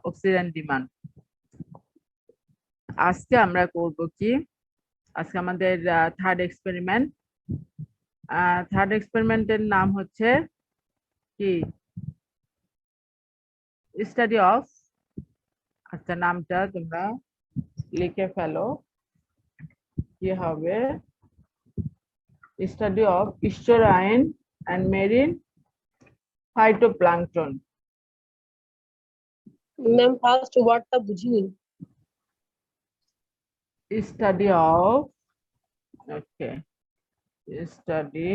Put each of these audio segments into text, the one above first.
Oxygen demand. আজকে আমরা করব কি, আজকে আমাদের থার্ড এক্সপেরিমেন্টের নাম হচ্ছে কি, স্টাডি অফ, আচ্ছা নামটা তোমরা লিখে ফেলো, কি হবে, study of estuarine and marine phytoplankton. Ma'am first ওয়ার্ডটা বুঝিনি। Study of, okay, study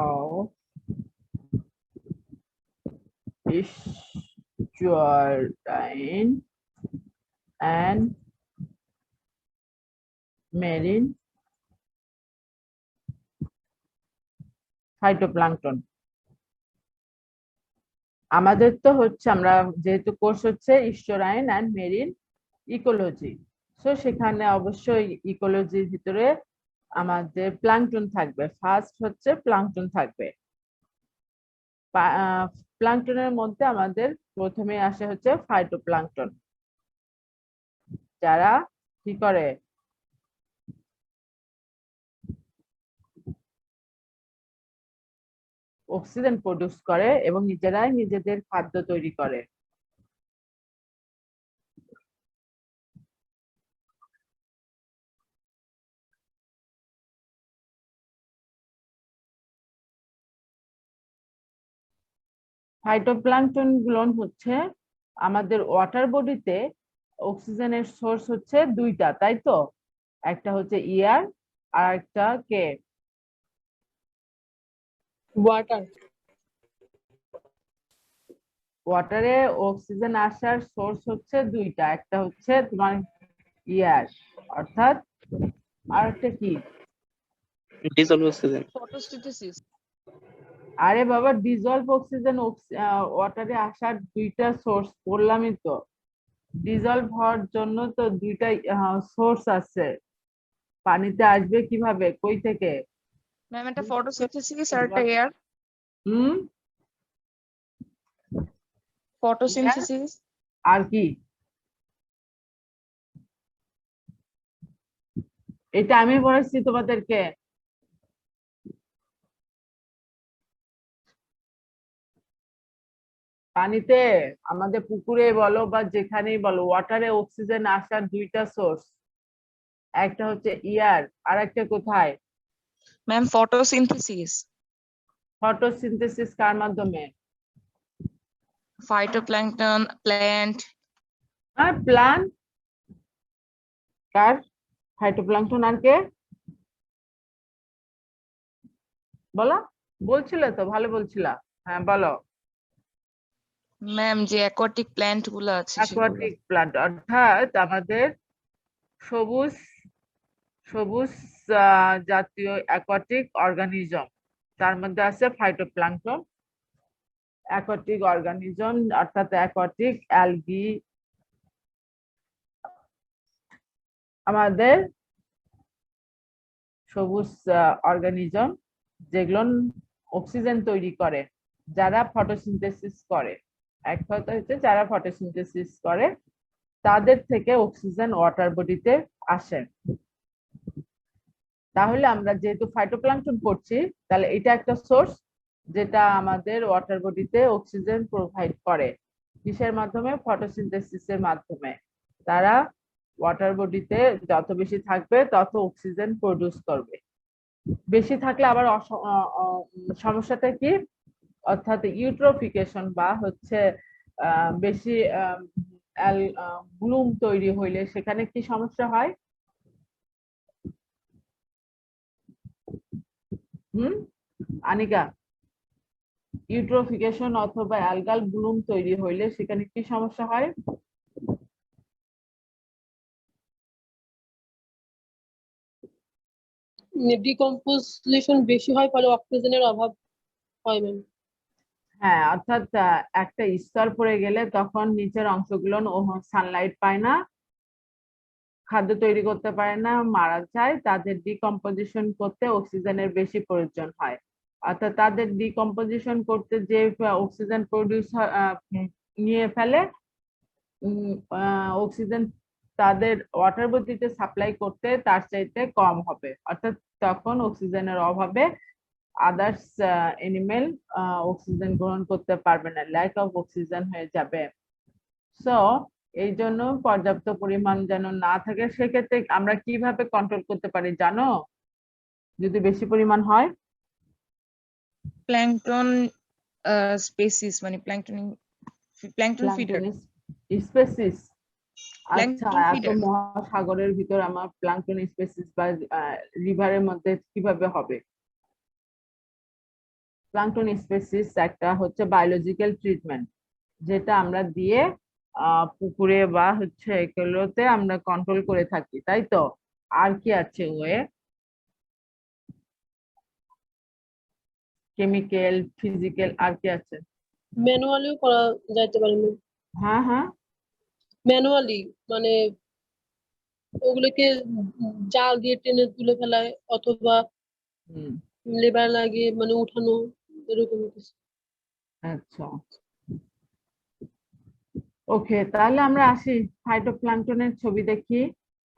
of estuarine and marine phytoplankton. আমাদের তো হচ্ছে, আমরা যেহেতু কোর্স হচ্ছে estuarine and marine ecology, so সেখানে অবশ্যই ইকোলজির ভিতরে আমাদের প্লাঙ্কটন থাকবে। ফার্স্ট হচ্ছে প্লাঙ্কটন থাকবে। প্লাঙ্কটনের মধ্যে আমাদের প্রথমে আসে হচ্ছে ফাইটোপ্লাঙ্কটন, যারা কি করে, অক্সিজেন প্রডিউস করে এবং নিজেরাই নিজেদের খাদ্য তৈরি করে। ফাইটোপ্লাঙ্কটন গুলো হচ্ছে আমাদের ওয়াটার বডিতে, অক্সিজেনের সোর্স হচ্ছে দুইটা, তাই তো, একটা হচ্ছে এয়ার আর একটা কে, ওয়াটার। ওয়াটারে অক্সিজেন আসার সোর্স হচ্ছে দুইটা, একটা হচ্ছে তোমার এয়ার অর্থাৎ, আর একটা কি, ডিজলভ অক্সিজেন। ফটোসিনথেসিস। আরে বাবা, ডিজলভ অক্সিজেন ওয়াটারে আসার দুইটা সোর্স বললামই তো। ডিজলভ হওয়ার জন্য তো দুইটা সোর্স আছে, পানিতে আসবে কিভাবে, কই থেকে? ম্যাম এটা ফটোসিনথেসিস আর এটা এয়ার। হুম, ফটোসিনথেসিস আর কি, এটা আমি বলেছি তোমাদেরকে। পানিতে, আমাদের পুকুরে বলো বা যেখানেই বলো, ওয়াটারে অক্সিজেন আসার দুইটা সোর্স, একটা হচ্ছে এয়ার আর একটা কোথায়? Ma'am photosynthesis. ফটোসিনথেসিস কার মাধ্যমে? Phytoplankton, plant. আর প্লান্ট কার? ফাইটোপ্লাঙ্কটন আর কে বলো, বলছিলে তো, ভালো বলছিলা, হ্যাঁ বলো। ম্যাম যে অ্যাকোয়াটিক প্ল্যান্ট গুলো আছে সেগুলো। অ্যাকোয়াটিক প্লান্ট অর্থাৎ আমাদের সবুজ সবুজ জাতীয় অ্যাকোয়াটিক অর্গানিজম, তার মধ্যে আছে ফাইটোপ্লাঙ্কটন। অ্যাকোয়াটিক অর্গানিজম অর্থাৎ অ্যাকোয়াটিক অ্যালগি, আমাদের সবুজ অর্গানিজম যেগুলো অক্সিজেন তৈরি করে, যারা ফটোসিনথেসিস করে। এক কথা হচ্ছে যারা ফটোসিনথেসিস করে তাদের থেকে অক্সিজেন ওয়াটার বডিতে আসে। তাহলে আমরা যেহেতু ফাইটোপ্লাঙ্কটন পড়ছি, তাহলে এটা একটা সোর্স যেটা আমাদের ওয়াটার বডিতে অক্সিজেন প্রোভাইড করে। কিসের মাধ্যমে? ফটোসিনথেসিসের মাধ্যমে। তারা ওয়াটার বডিতে যত বেশি থাকবে তত অক্সিজেন প্রডিউস করবে। বেশি থাকলে আবার সমস্যাটা কি, অর্থাৎ ইউট্রোফিকেশন বা হচ্ছে বেশি ব্লুম তৈরি হইলে সেখানে কি সমস্যা হয়? আনিকা, ইউট্রোফিকেশন অথবা অ্যালগাল ব্লুম তৈরি হইলে সেখানে কি সমস্যা হয়? ডিকম্পোজিশন বেশি হয়, ফলে অক্সিজেনের অভাব হয় ম্যাম। হ্যাঁ, অর্থাৎ একটা স্তর পড়ে গেলে তখন নিচের অংশগুলো সানলাইট পায় না, খাদ্য তৈরি করতে পারে না, মারা যায়। তাদের ডিকম্পোজিশন করতে অক্সিজেনের বেশি প্রয়োজন হয়। অর্থাৎ তাদের ডিকম্পোজিশন করতে যে অক্সিজেন প্রডিউস নিয়ে ফেলে, অক্সিজেন তাদের ওয়াটার বডিতে সাপ্লাই করতে তার চাইতে কম হবে, অর্থাৎ তখন অক্সিজেনের অভাবে আদার্স এনিমেল অক্সিজেন গ্রহণ করতে পারবে না, ল্যাক অফ অক্সিজেন হয়ে যাবে। সো এই জন্য পর্যাপ্ত পরিমাণ যেন না থাকে, সেক্ষেত্রে আমরা কিভাবে কন্ট্রোল করতে পারি জানো? যদি বেশি পরিমাণ হয়, প্ল্যাঙ্কটন স্পেসিস মানে প্ল্যাঙ্কটন ফিডার, স্পেসিস। আচ্ছা, প্ল্যাঙ্কটন এত ফিডার। মহাসাগরের ভিতর আমার প্লাঙ্কটন স্পেসিস বা রিভারের মধ্যে কিভাবে হবে? প্লাঙ্কটন স্পেসিস একটা হচ্ছে বায়োলজিক্যাল ট্রিটমেন্ট, যেটা আমরা দিয়ে পুকুরে বা হচ্ছে এগুলোতে আমরা কন্ট্রোল করে থাকি, তাই তো? আর কি আছে ওয়ে? কেমিক্যাল, ফিজিক্যাল, আর কি আছে? ম্যানুয়ালিও করা যাইতে পারে না, হ্যাঁ হ্যাঁ, ম্যানুয়ালি মানে ওগুলোকে জাল দিয়ে টেনে তুলে ফেলায় অথবা হুম, লেবার লাগিয়ে মানে উঠানো, এরকম কিছু। আচ্ছা ওকে, তাহলে আমরা আসি ফাইটোপ্লাঙ্কটনের ছবি দেখি।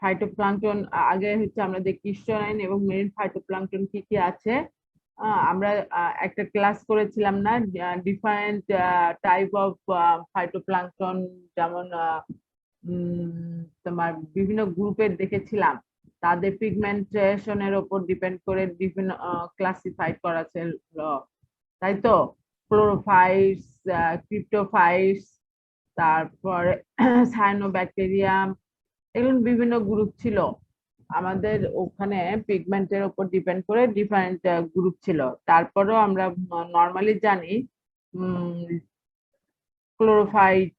ফাইটোপ্লাঙ্কটন আগে হচ্ছে আমরা দেখি ক্রিস্টালাইন এবং মেরিন ফাইটোপ্লাঙ্কটন কি কি আছে। আমরা একটা ক্লাস করেছিলাম না, ডিফারেন্ট টাইপ অফ ফাইটোপ্লাঙ্কটন, যেমন তোমার বিভিন্ন গ্রুপের দেখেছিলাম, তাদের পিগমেন্টেশনের উপর ডিপেন্ড করে বিভিন্ন ক্লাসিফাইড করা ছিল, তাই তো? ক্লোরোফাইটস, ক্রিপ্টোফাইটস, তারপরে সায়ানোব্যাকটেরিয়াম, এগুলো বিভিন্ন গ্রুপ ছিল আমাদের ওখানে, পিগমেন্টের উপর ডিপেন্ড করে ডিফারেন্ট গ্রুপ ছিল। তারপরেও আমরা নর্মালি জানি ক্লোরোফাইট,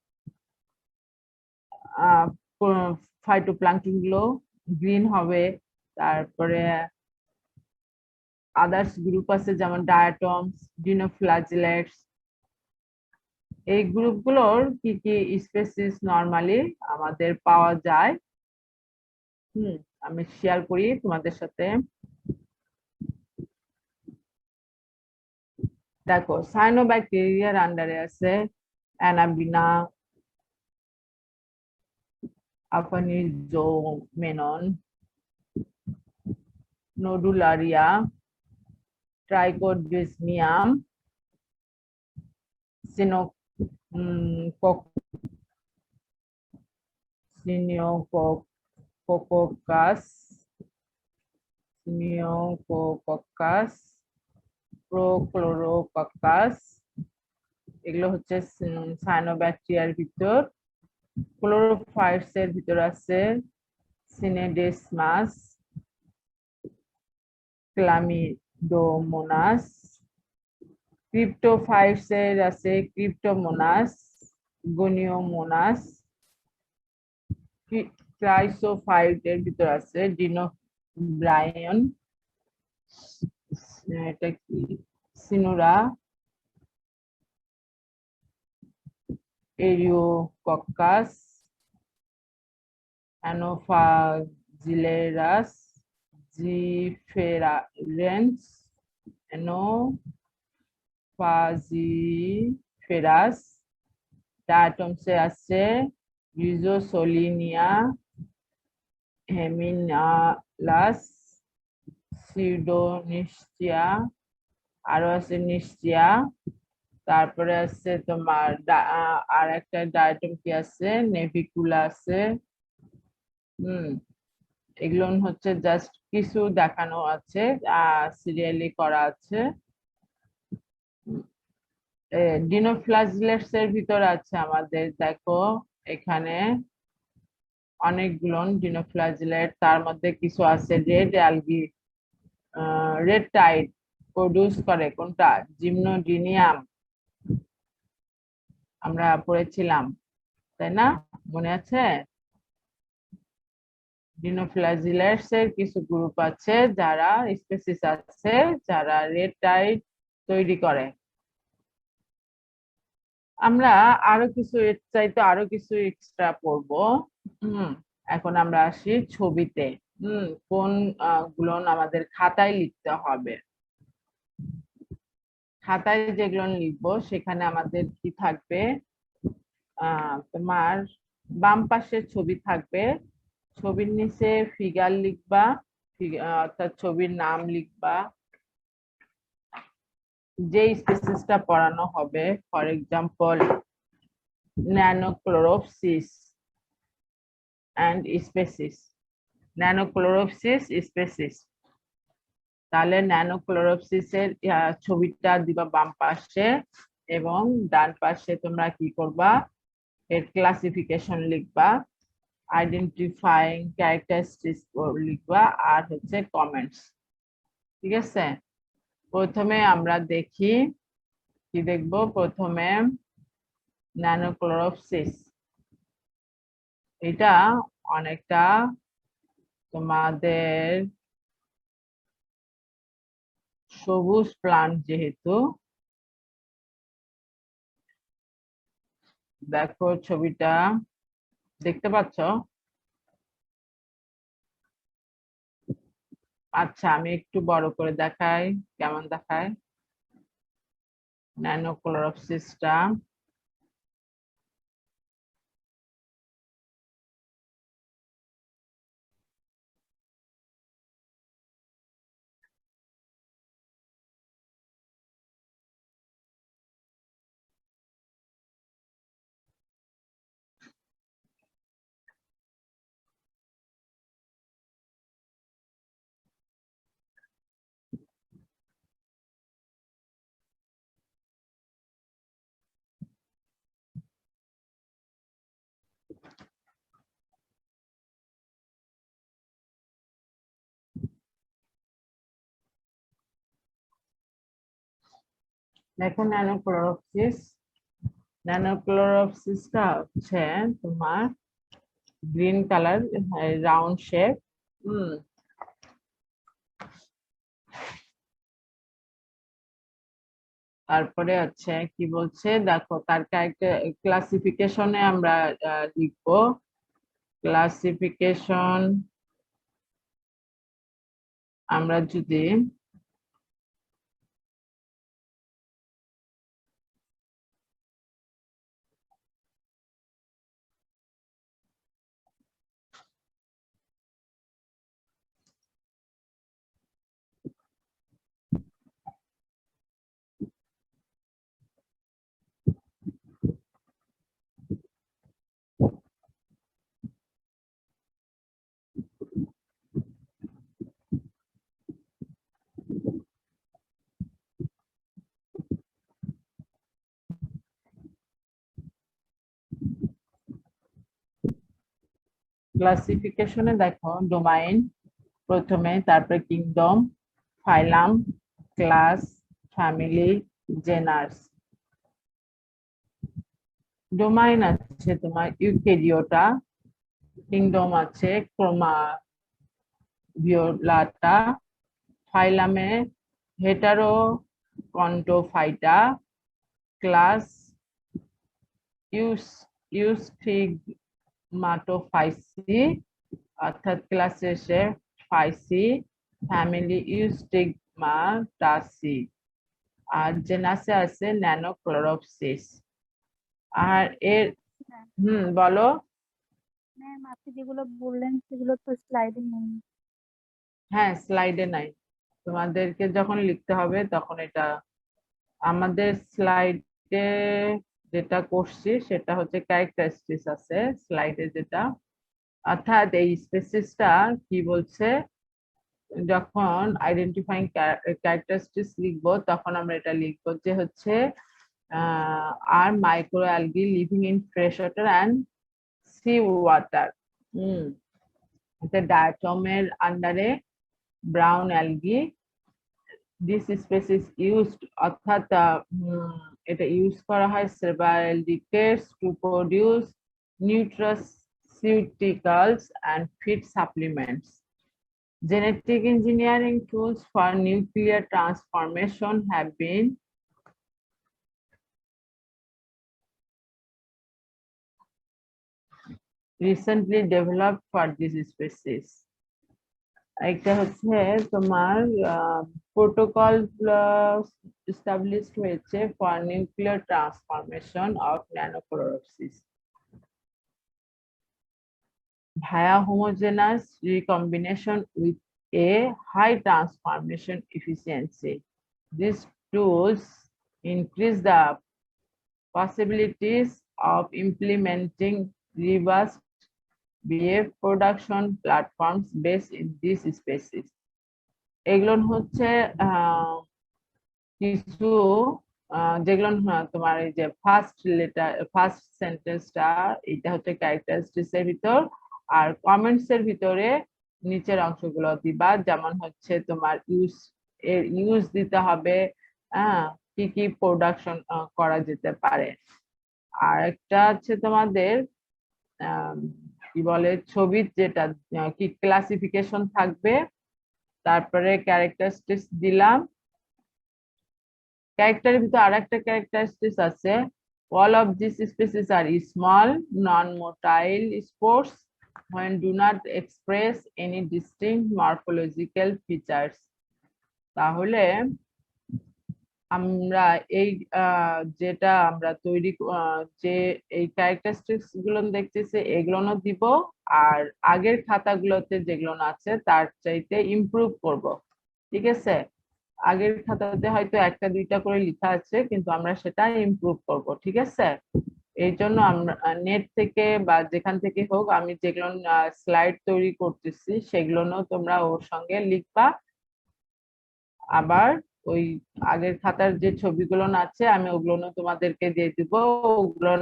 ফাইটোপ্লাঙ্কটন গুলো গ্রিন হবে। তারপরে আদার্স গ্রুপ আছে যেমন ডায়াটমস, ডিনোফ্লাজেলেটস, এই গ্রুপগুলোর কি কি স্পেসিস নরমালি আমাদের পাওয়া যায়, আমি শেয়ার করি তোমাদের সাথে। দেখো, সায়ানোব্যাকটেরিয়ার আন্ডারে আছে অ্যানাবিনা, আফানিজোমেনন, নোডুলারিয়া, ট্রাইকোডিসমিয়াম, সিনিওকোকাস, প্রোক্লোরোকাকাস, এগুলো হচ্ছে সায়ানোব্যাকটেরিয়ার ভিতর। ক্লোরোফাইটস এর ভিতর আছে সিনেডেসমাস, ক্লামিডোমোনাস। ক্রিপ্টোফাইটস এর আছে ক্রিপ্টোমোনাস, গনিওমোনাস। ক্রাইসোফাইট এর ভিতর আছে ডিনোব্রায়ন, এটা কি, সিনুরা, এরিওকক্কাস, অ্যানোফাজিলেরাস, জিফেরারেন্স, অ্যানোফাজিফেরাস। ডায়াটমসে আছে রিজোসোলিনিয়া, হেমিনালাস, সিউডোনিস্টিয়া, আরো আছে নিস্টিয়া। তারপরে আছে তোমার আর একটা ডায়াটম কি আছে, নেভিকুলা আছে। এগুলো হচ্ছে জাস্ট কিছু দেখানো আছে, সিরিয়ালি করা আছে। ডিনোফ্লাজেলেটস এর ভিতর আছে আমাদের, দেখো এখানে অনেকগুলো ডিনোফ্লাজেলেট, তার মধ্যে কিছু আছে red algae, red tide produce করে, কোনটা, জিমনোডিনিয়াম, আমরা পড়েছিলাম তাই না, মনে আছে? ডিনোফ্লাজেলেটস এর কিছু গ্রুপ আছে যারা স্পেসিস আছে যারা রেড টাইড তৈরি করে। আমরা আরো কিছু এর চাইতে আরো কিছু এক্সট্রা পড়বো। এখন আমরা আসি ছবিতে। কোন গুলো আমাদের খাতায় লিখতে হবে। খাতায় যেগুলো লিখবো সেখানে আমাদের কি থাকবে, তোমার বাম পাশে ছবি থাকবে, ছবির নিচে ফিগার লিখবা, অর্থাৎ ছবির নাম লিখবা, যে স্পেসিসটা পড়ানো হবে, for example Nannochloropsis and species, Nannochloropsis species. তাহলে ন্যানোক্লোরোপসিসের ছবিটা দিবা বাম পাশে, এবং ডান পাশে তোমরা কি করবা, এর ক্লাসিফিকেশন লিখবা, আইডেন্টিফাইং ক্যারেক্টারিস্টিক্স লিখবা, আর হচ্ছে কমেন্টস। ঠিক আছে, প্রথমে আমরা দেখি কি দেখবো। প্রথমে ন্যানোক্লোরোপসিস, এটা অনেকটা তোমাদের সবুজ প্লান্ট, যেহেতু দেখো ছবিটা দেখতে পাচ্ছ? আচ্ছা, আমি একটু বড় করে দেখাই কেমন দেখায় ন্যানোক্লোরোপসিসটা। দেখো ন্যানোক্লোরোপসিসটা হচ্ছে তোমার গ্রিন কালার, রাউন্ড শেপ। তারপরে আছে কি বলছে দেখো, তার ক্লাসিফিকেশনে আমরা লিখবো, ক্লাসিফিকেশন আমরা যদি ক্লাসিফিকেশনে দেখো ডোমাইন প্রথমে, তারপরে kingdom, phylum, class, family, genus. Domain আছে তোমার ইউক্যারিওটা, কিংডম আছে ক্রোমাভিওলাটা, ফাইলামে হেটারোকন্টোফাইটা, ক্লাস ইউস্টিগমাটোফাইসি, অর্থাৎ ক্লাস শেষে ফাইসি, ফ্যামিলি ইউস্টিগমাটাসি, আর জেনাসে আছে ন্যানোক্লোরোপসিস। আর এর বলো। ম্যাম আপনি যেগুলো বললেন সেগুলো তো স্লাইডে নেই। হ্যাঁ, স্লাইডে নাই, তোমাদেরকে যখন লিখতে হবে তখন এটা, আমাদের স্লাইডে যেটা করছি সেটা হচ্ছে ক্যারেক্টারিস্টিক্স আছে স্লাইডে যেটা, অর্থাৎ এই স্পেসিসটা কি বলছে, যখন আইডেন্টিফাইং ক্যারেক্টারিস্টিক্স লিখবো তখন আমরা এটা লিখবো যে হচ্ছে আর micro algae living in fresh water and sea water. এটা ডায়াটমের আন্ডারে brown algae, this species used, অর্থাৎ এটা ইউজ করা হয় several decades to produce nutraceuticals and feed supplements. Genetic engineering tools for nuclear transformation have been recently developed for this species. একটা হচ্ছে তোমার প্রোটোকল established হয়েছে for nuclear transformation of Nannochloropsis via homogeneous recombination with a high transformation efficiency. These tools increase the possibilities of implementing reverse BF production platforms based in these species. এগুলো হচ্ছে কিছু যেগুলো তোমার এই যে ফার্স্ট সেন্টেন্সটা এটা হচ্ছে ক্যারেক্টারিস্টিক্স এর ভিতর, আর কমেন্টস এর ভিতরে নিচের অংশগুলো দিবা, যেমন হচ্ছে তোমার ইউজ দিতে হবে, কি কি প্রোডাকশন করা যেতে পারে। আর একটা হচ্ছে তোমাদের কি বলে ছবির যেটা কি ক্লাসিফিকেশন থাকবে, তারপরে ক্যারেক্টারিস্টিক্স দিলাম। ক্যারেক্টারের ভিতরে আরেকটা ক্যারেক্টারিস্টিক্স আছে, all of these species are small non-motile spores when do not express any distinct morphological features. তাহলে আমরা এই যেটা আমরা তৈরি যে এই ক্যারেক্টারিস্টিক্স গুলো দেখতেছি এগুলো দিব, আর আগের খাতাগুলোতে যেগুলো আছে তার চাইতে ইমপ্রুভ করব, ঠিক আছে? আগের খাতাতে হয়তো একটা দুইটা করে লেখা আছে, কিন্তু আমরা সেটা ইমপ্রুভ করব, ঠিক আছে? এই জন্য আমরা নেট থেকে বা যেখান থেকে হোক আমি যেগুলো স্লাইড তৈরি করতেছি সেগুলো তোমরা ওর সঙ্গে লিখবা। আবার ওই আগের খাতার যে ছবিগুলো আছে আমি ওগুলো তোমাদেরকে দিয়ে দিব, ওগুলো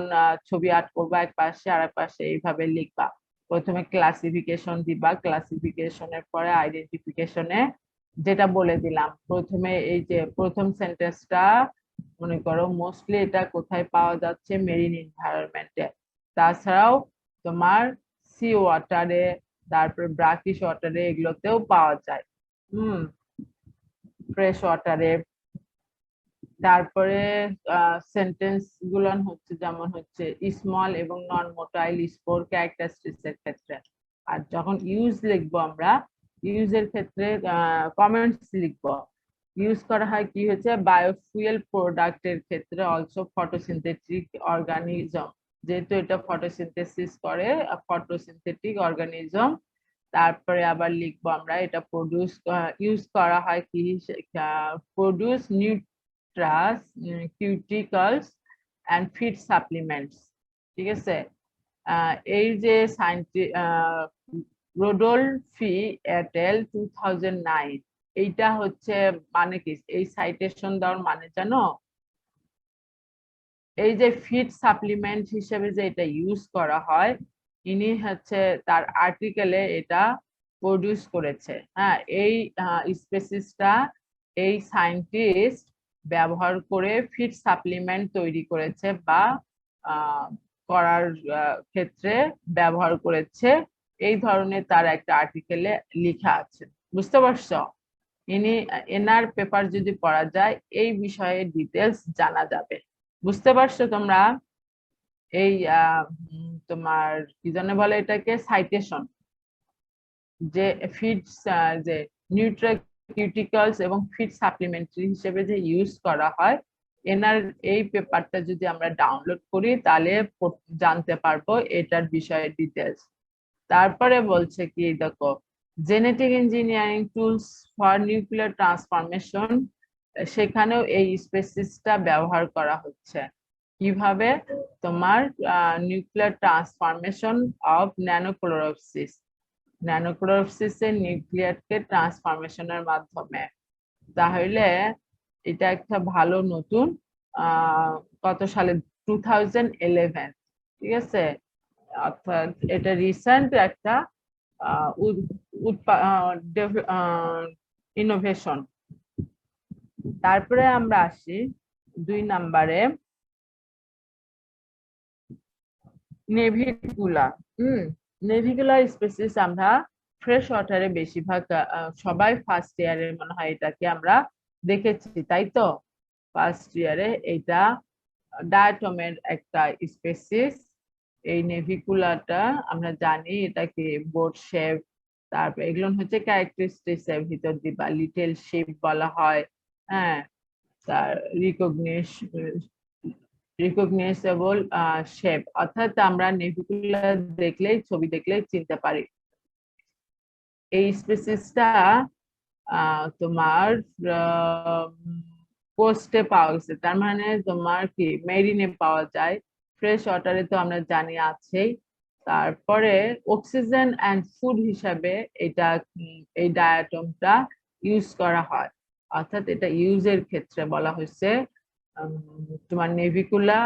ছবি আর্ট করবা এক পাশে আর এক পাশে, এইভাবে লিখবা। প্রথমে ক্লাসিফিকেশন দিবা, ক্লাসিফিকেশনের পরে আইডেন্টিফিকেশনে যেটা বলে দিলাম, প্রথমে এই যে প্রথম সেন্টেন্সটা মনে করো মোস্টলি এটা কোথায় পাওয়া যাচ্ছে, মেরিন এনভায়রনমেন্টে। তাছাড়াও তোমার সি ওয়াটারে, তারপর ব্রাকিশ ওয়াটারে, এগুলোতেও পাওয়া যায়, ফ্রেশ ওয়াটারে। তারপরে সেন্টেন্স গুলো হচ্ছে যেমন হচ্ছে স্মল এবং নন মোটাইল স্পোর ক্যারেক্টারিস্টিক্স এর ক্ষেত্রে। আর যখন ইউজ লিখবো আমরা, ইউজের ক্ষেত্রে কমেন্টস লিখবো। ইউজ করা হয় কি হচ্ছে বায়োফুয়েল প্রোডাক্টের ক্ষেত্রে, অলসো ফটোসিনথেটিক অর্গানিজম, যেহেতু এটা ফটোসিনথেসিস করে, ফটোসিনথেটিক অর্গানিজম। তারপরে আবার লিখবো আমরা এটা প্রোডিউস ইউজ করা হয় কি প্রোডিউস নিউট্রাস কিউটিকলস এন্ড ফিড সাপ্লিমেন্টস, ঠিক আছে? এই যে রোডোলফি এট এল 2009, এইটা হচ্ছে মানে কি, এই সাইটেশন দেওয়ার মানে জানো? এই যে ফিড সাপ্লিমেন্ট হিসেবে যে এটা ইউজ করা হয়, ইনি হচ্ছে তার আর্টিকেলে এটা প্রডিউস করেছে। হ্যাঁ, এই স্পেসিসটা এই সায়েন্টিস্ট ব্যবহার করে ফিড সাপ্লিমেন্ট তৈরি করেছে বা করার ক্ষেত্রে ব্যবহার করেছে, এই ধরনের তার একটা আর্টিকেলে লেখা আছে, বুঝতে পারছো? এনার পেপার যদি পড়া যায় এই বিষয়ে ডিটেলস জানা যাবে, বুঝতে পারছো তোমরা? এই তোমার কি জানে বলে এটাকে সাইটেশন, যে ফিডস যে নিউট্রাকিউটিকলস এবং ফিড সাপ্লিমেন্টারি হিসেবে যে ইউজ করা হয়, এনার এই পেপারটা যদি আমরা ডাউনলোড করি তাহলে জানতে পারবো এটার বিষয়ে ডিটেলস। তারপরে বলছে কি দেখো, genetic engineering tools for nuclear transformation, সেখানেও এই স্পেসিসটা ব্যবহার করা হচ্ছে। কিভাবে? তোমার নিউক্লিয়ার ট্রান্সফরমেশন অফ ন্যানোক্লোরোসিস, ন্যানোক্লোরোসিসের নিউক্লিয়ারকে ট্রান্সফরমেশনের মাধ্যমে। তাহলে এটা একটা ভালো নতুন কত সালে 2011, ঠিক আছে? অর্থাৎ এটা রিসেন্ট একটা ইনোভেশন। তারপরে আমরা আসি 2 নম্বরে, নেভিকুলা। নেভিকুলা স্পেসিস আমরা ফ্রেশ ওয়াটারে বেশিরভাগ সবাই ফার্স্ট ইয়ারে মনে হয় এটাকে আমরা দেখেছি, তাই তো? ফার্স্ট ইয়ারে এটা ডায়াটমের একটা স্পেসিস। এই নেভিকুলাটা আমরা জানি এটাকে বোট শেপ তারপর এগুলো হচ্ছে ক্যারেক্টারিস্টিক্স এর ভিতর দিবা, লিটল শেপ বলা হয়, হ্যাঁ, তার রিকগনিজেবল শেপ, অর্থাৎ আমরা নেভিকুলার দেখলেই, ছবি দেখলেই চিনতে পারি। এই স্পিসিসটা তোমার কোস্টে পাওয়া গেছে, তার মানে তোমার কি মেরিনে পাওয়া যায়, ফ্রেশ ওয়াটারে তো আমরা জানি আছেই। তারপরে অক্সিজেন অ্যান্ড ফুড হিসাবে এটা এই ডায়াটমটা ইউজ করা হয়, অর্থাৎ এটা ইউজের ক্ষেত্রে বলা হয়েছে। তোমার নেভিকুলা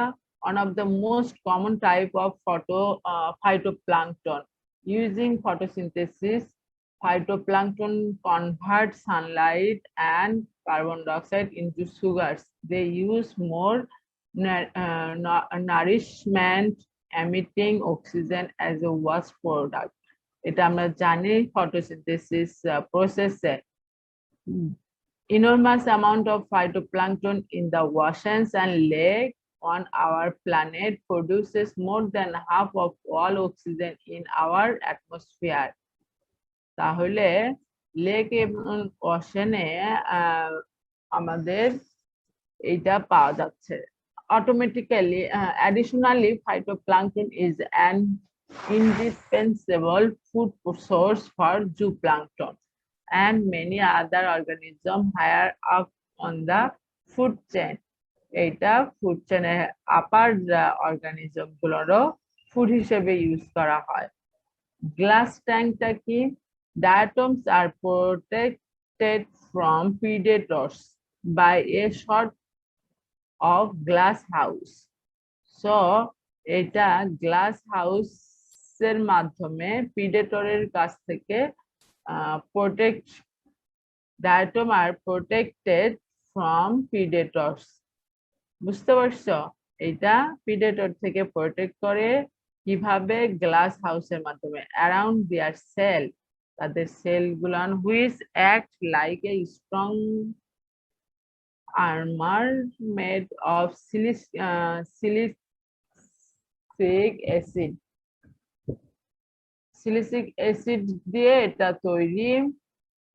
one of the most common type of phytoplankton. Using photosynthesis, phytoplankton convert sunlight and carbon dioxide into sugars. They use more nourishment emitting oxygen as a waste product. এটা আমরা জানি photosynthesis process-এ enormous amount of phytoplankton in the oceans and lakes on our planet produces more than half of all oxygen in our atmosphere. তাহলে lake এবং ওশেনে আমাদের এইটা পাওয়া যাচ্ছে automatically. Additionally, phytoplankton is an indispensable food source for zooplankton and many other organisms higher up on the food chain. এটা food চেনের আপার organism গুলোরও food হিসেবে use করা হয়। গ্লাস ট্যাঙ্কটা কি? Diatoms are protected from predators by a sort of glass house. So এটা glass হাউসের মাধ্যমে প্রিডেটরের কাছ থেকে protect, diatom are protected from predators. বুঝতে পারছো? এটা প্রিডেটর থেকে প্রোটেক্ট করে কিভাবে? গ্লাস হাউসের মাধ্যমে। অ্যারাউন্ড দেয়ার সেল, তাদের সেল গুলান, which act like a strong armour made of silicic acid. Silicic acid দিয়ে এটা তৈরি।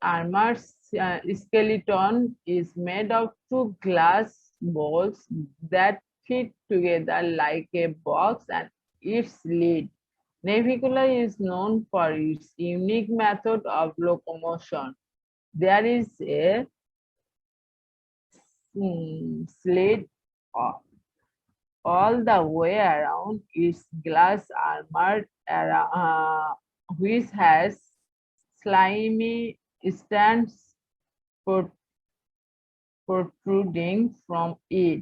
Armor skeleton is made of two glass balls that fit together like a box and its lid. Navicula is known for its unique method of locomotion. There is a slit all the way around its glass armor, which has slimy stands protruding from it.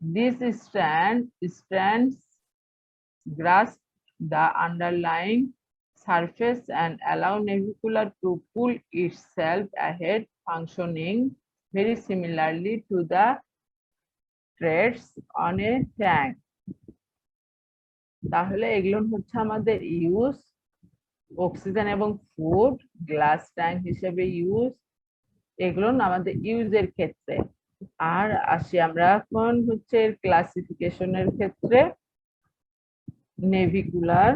These strands grasp the underlying surface and allow Navicula to pull itself ahead, functioning very similarly to the threads on a tank. তাহলে এগুলো হচ্ছে আমাদের use, oxygen এবং food, glass tank হিসেবে use, এগুলো আমাদের ইউজের ক্ষেত্রে। আর আসি আমরা এখন হচ্ছে ক্লাসিফিকেশনের ক্ষেত্রে। নেভিকুলার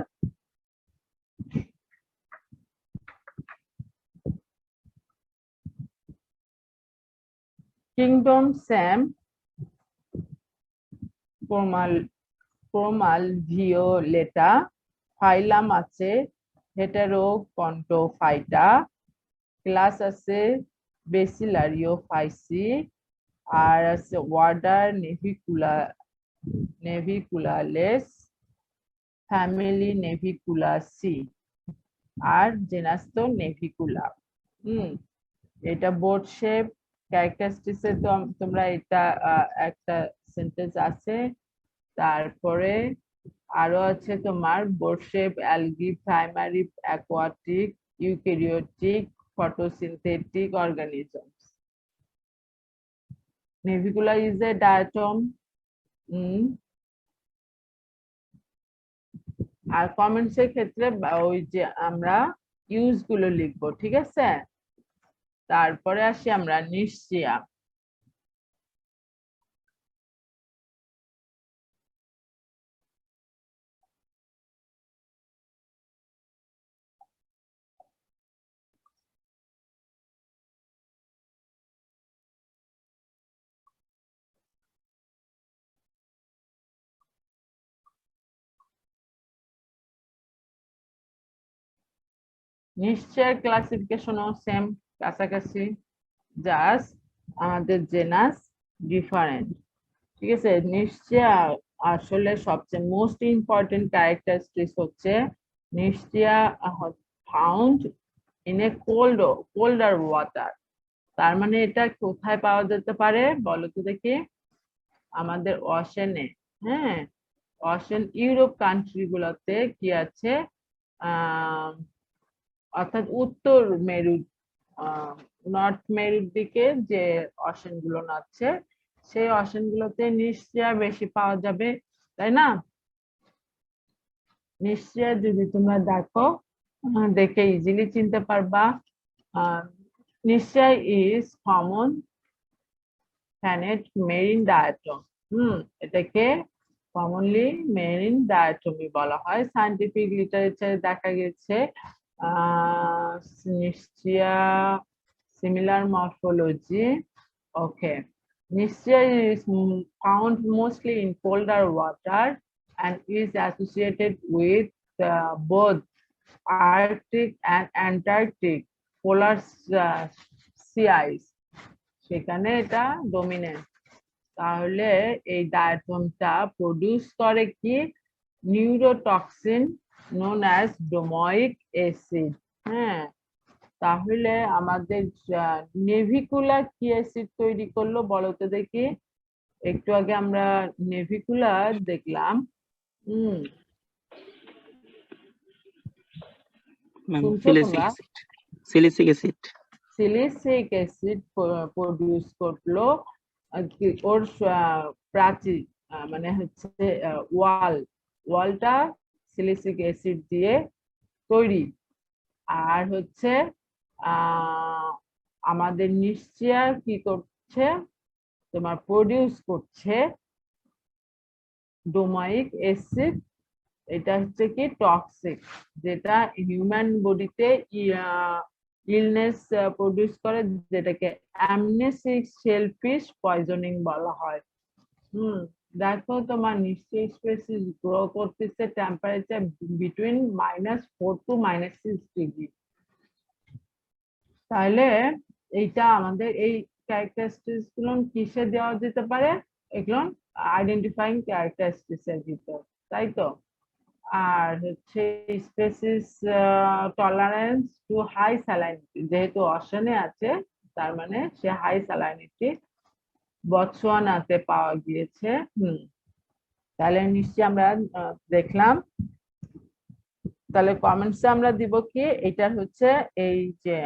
কিংডম স্যাম, প্রোমালভিওলেটা, ফাইলাম আছে হেটারোকন্টোফাইটা, ক্লাস আছে বেসিলারিওফাইসি, আর আছে ওয়ার্ডার নেভিকুলালেস, ফ্যামিলি নেভিকুলাসি, আর জেনাস তো নেভিকুলা। এটা বোর্ড শেপ ক্যারেক্টারিস্টিক্স এ তো তোমরা এটা একটা সেন্টেন্স আছে। তারপরে আরো আছে তোমার board shape, algae, primary, aquatic, eukaryotic, photosynthetic organisms. Navicula is a diatom. আর কমেন্টস এর ক্ষেত্রে ওই যে আমরা ইউজ গুলো লিখবো, ঠিক আছে? তারপরে আসি আমরা নিশ্চিয়া। নিশ্চয়ের ক্লাসিফিকেশনও সেম, কাছাকাছি, জাস্ট আমাদের জেনাস ডিফারেন্ট। ঠিক আছে, নিশ্চয় আসলে সবচেয়ে মোস্ট ইম্পর্টেন্ট ক্যারেক্টারিস্টিক্স হচ্ছে Nitzschia found in a colder water. তার মানে এটা কোথায় পাওয়া যেতে পারে বলো তো দেখি? আমাদের ওশেনে। হ্যাঁ, ওশেন ইউরোপ কান্ট্রি গুলোতে কি আছে, অর্থাৎ উত্তর মেরু, নর্থ মেরুর দিকে যে ওশেন গুলো আছে সেই ওশেন গুলোতে নিশ্চয় বেশি পাওয়া যাবে, তাই না? নিশ্চয় যদি তোমরা দেখো, দেখে ইজিলি চিনতে পারবা। নিশ্চয় is common planet marine diatom. এটাকে কমনলি মেরিন ডায়াটমি বলা হয়। সায়েন্টিফিক লিটারেচারে দেখা গেছে নিশ্চয়া সিমিলার মরফোলজি। ওকে, নিশ্চয় is found mostly in colder water and is associated with both Arctic and Antarctic polar sea ice। সেখানে এটা ডমিনেন্ট। তাহলে এই ডায়াটমটা প্রডিউস করে কি নিউরোটক্সিন নোন অ্যাজ ডোমোইক অ্যাসিড। হ্যাঁ, তাহলে আমাদের নেভিকুলার কি অ্যাসিড তৈরি করলো বলো তো দেখি? একটু আগে আমরা নেভিকুলার দেখলাম। ম্যাম শুনছো সিলিসিক তোমরা? Acid, silicic acid. Silicic acid produce করলো ওর প্রাচীর, মানে হচ্ছে ওয়ালটা সিলিসিক অ্যাসিড দিয়ে তৈরি। আর হচ্ছে আমাদের নিশ্চয় কি করছে, তোমার প্রডিউস করছে ডোমাইক অ্যাসিড। এটা হচ্ছে কি টক্সিক, যেটা হিউম্যান বডিতে ইলনেস প্রডিউস করে, যেটাকে অ্যামনেসিক শেলফিশ পয়জনিং বলা হয়। দেখো তোমার নিশ্চয়ই স্পেসিস গ্রো করতেছে টেম্পারেচার বিটুইন -4 to -6 ডিগ্রি। তাহলে এইটা আমাদের এই ক্যারেক্টারিস্টিক্স গুলো কিসে দেওয়া যেতে পারে? এগুলো আইডেন্টিফাইং ক্যারেক্টারিস্টিক্স এর ভিতর, তাই তো? আর হচ্ছে species tolerance to high salinity, যেহেতু অশনে আছে তার মানে সে হাই স্যালাইনিটি বতসোয়ানাতে পাওয়া গিয়েছে। তাহলে নিশ্চয়ই আমরা দেখলাম। তাহলে কমেন্টসে আমরা দিব কি এটার হচ্ছে এই যে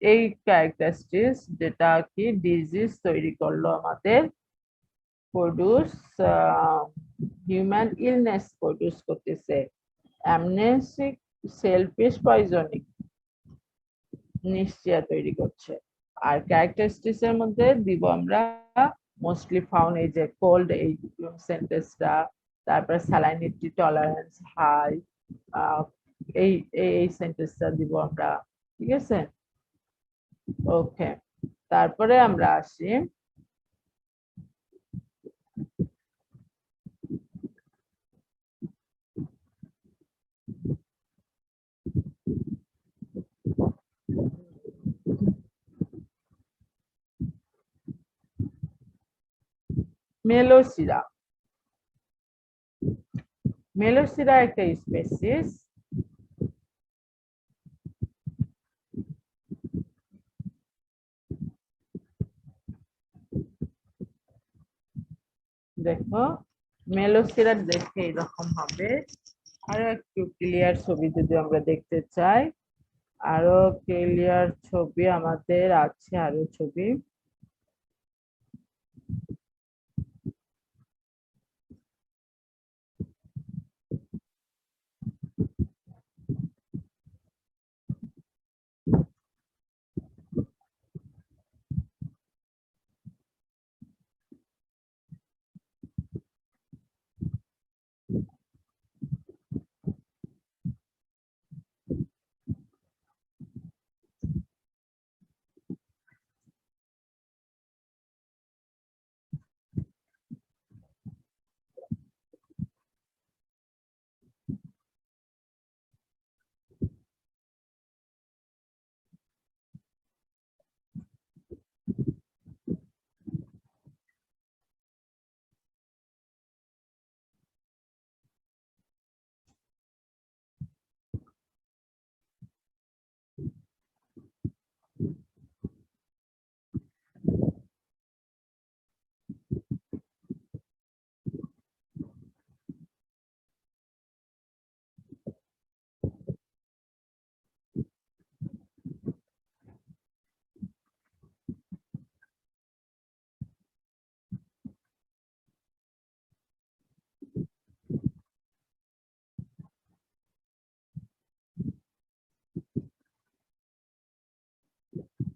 এই ক্যারেক্টারিস্টিক্স যেটা কি ডিজিজ তৈরি করলো আমাদের, প্রডিউস হিউম্যান ইলনেস প্রডিউস করতেছে, অ্যামনেসিক সেলফিশ পয়জনিং নিশ্চয় তৈরি করছে। আর ক্যারেক্টারিস্টিক্স এর মধ্যে দিব আমরা মোস্টলি ফাউন্ড এই যে কোল্ড, এই সেন্টেন্সটা, তারপর স্যালাইনিটি টলারেন্স হাই, এই এই সেন্টেন্সটা দিব আমরা। ঠিক আছে, ওকে। তারপরে আমরা আসি মেলোসিরা। মেলোসিরা একটা স্পেসিস। দেখো মেলোসিরা দেখে এরকম হবে। আরো একটু ক্লিয়ার ছবি যদি আমরা দেখতে চাই, আরো ক্লিয়ার ছবি আমাদের আছে, আরো ছবি।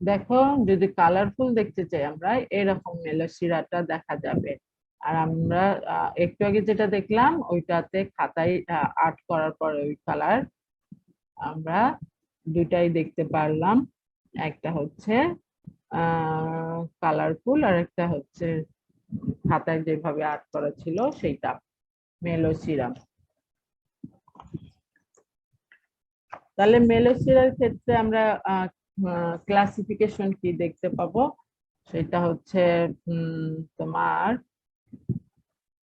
দেখো, যদি কালারফুল দেখতে চাই আমরা এরকম মেলোসিরাটা দেখা যাবে। আর আমরা একটু আগে যেটা দেখলাম ওইটাতে খাতায় আর্ট করার পরে ওই কালার আমরা দুটাই দেখতে পারলাম। একটা হচ্ছে কালারফুল আর একটা হচ্ছে খাতায় যেভাবে আর্ট করা ছিল সেইটা মেলোসিরা। তাহলে মেলোসিরার ক্ষেত্রে আমরা ক্লাসিফিকেশন কি দেখতে পাবো, সেটা হচ্ছে তোমার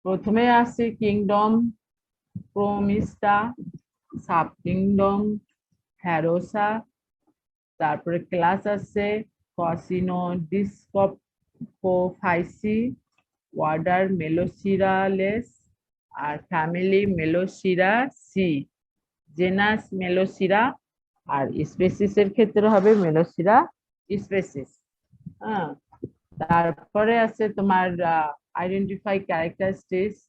প্রথমে আছে কিংডম, প্রোমিস্টা, সাব কিংডম, হ্যারোসা। তারপরে ক্লাস আছে কসিনো ডিসকোফাইসি, ওয়ার্ডার মেলোসিরালেস, আর ফ্যামিলি মেলোসিরাসি, জেনাস মেলোসিরা, আর স্পেসিসের ক্ষেত্রে হবে মেলোসিরা স্পেসিস। হ্যাঁ, তারপরে আছে তোমার আইডেন্টিফাই ক্যারেক্টারিস্টিক্স,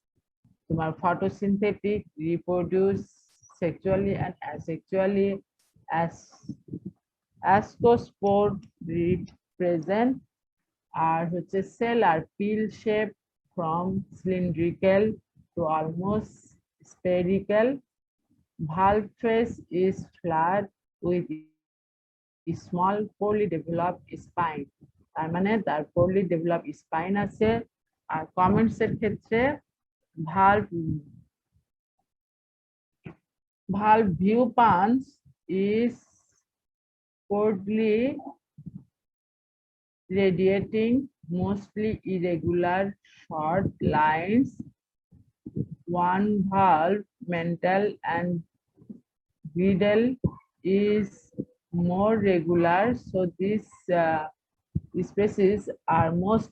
তোমার photosynthetic, reproduce sexually and asexually, ascospore represent, আর হচ্ছে cell are pill shape from cylindrical to almost spherical, valve face is flat with small poorly developed spine, তার মানে তার poorly developed spine আছে। আর কমেন্টস এর ক্ষেত্রে valve view punch is poorly radiating, mostly irregular short lines, one valve mental and Vidal is more regular, so these species are most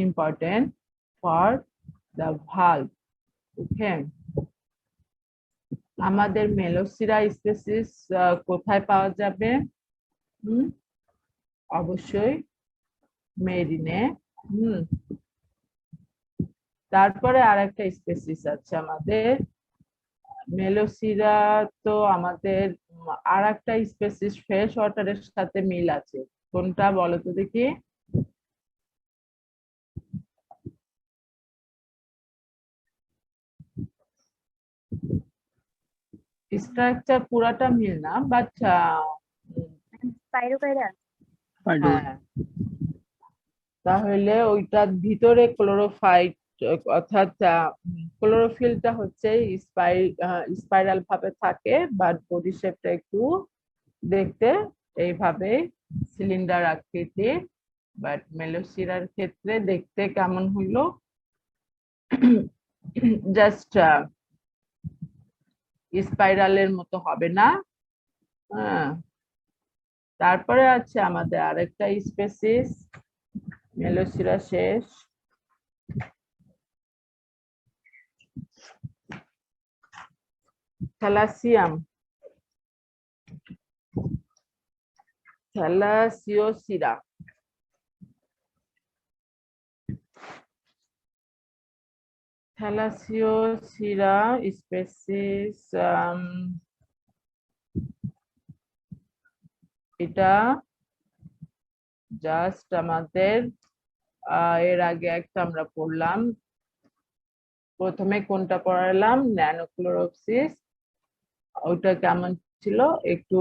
important for the valve. Okay. আমাদের মেলোসিরা species কোথায় পাওয়া যাবে? অবশ্যই মেরিনে। তারপরে আরেকটা স্পেসিস আছে আমাদের মেলোসিরা, তো আমাদের আরেকটা স্পেসিস ফ্রেশ ওয়াটারের সাথে মিল আছে, কোনটা বলো তো দেখি? স্ট্রাকচার পুরাটা মিল না, বাট স্পাইরোকাইরাস। হ্যাঁ, তাহলে ওইটার ভিতরে ক্লোরোফাইট অর্থাৎ ক্লোরোফিলটা হচ্ছে স্পাইরাল ভাবে থাকে, বাট বডি শেপটা একটু দেখতে এইভাবে সিলিন্ডার আকৃতি। বাট মেলোসিরার ক্ষেত্রে দেখতে কেমন হইলো, জাস্ট স্পাইরালের মতো হবে না। হ্যাঁ, তারপরে আছে আমাদের আরেকটা স্পেসিস, মেলোসিরা শেষ, থ্যালাসিয়াম, থ্যালাসিওসিরা। থ্যালাসিওসিরা স্পেসিস, এটা জাস্ট আমাদের এর আগে একটা আমরা পড়লাম, প্রথমে কোনটা পড়ালাম, ন্যানোক্লোরোপসিস, ওটা কেমন ছিল, একটু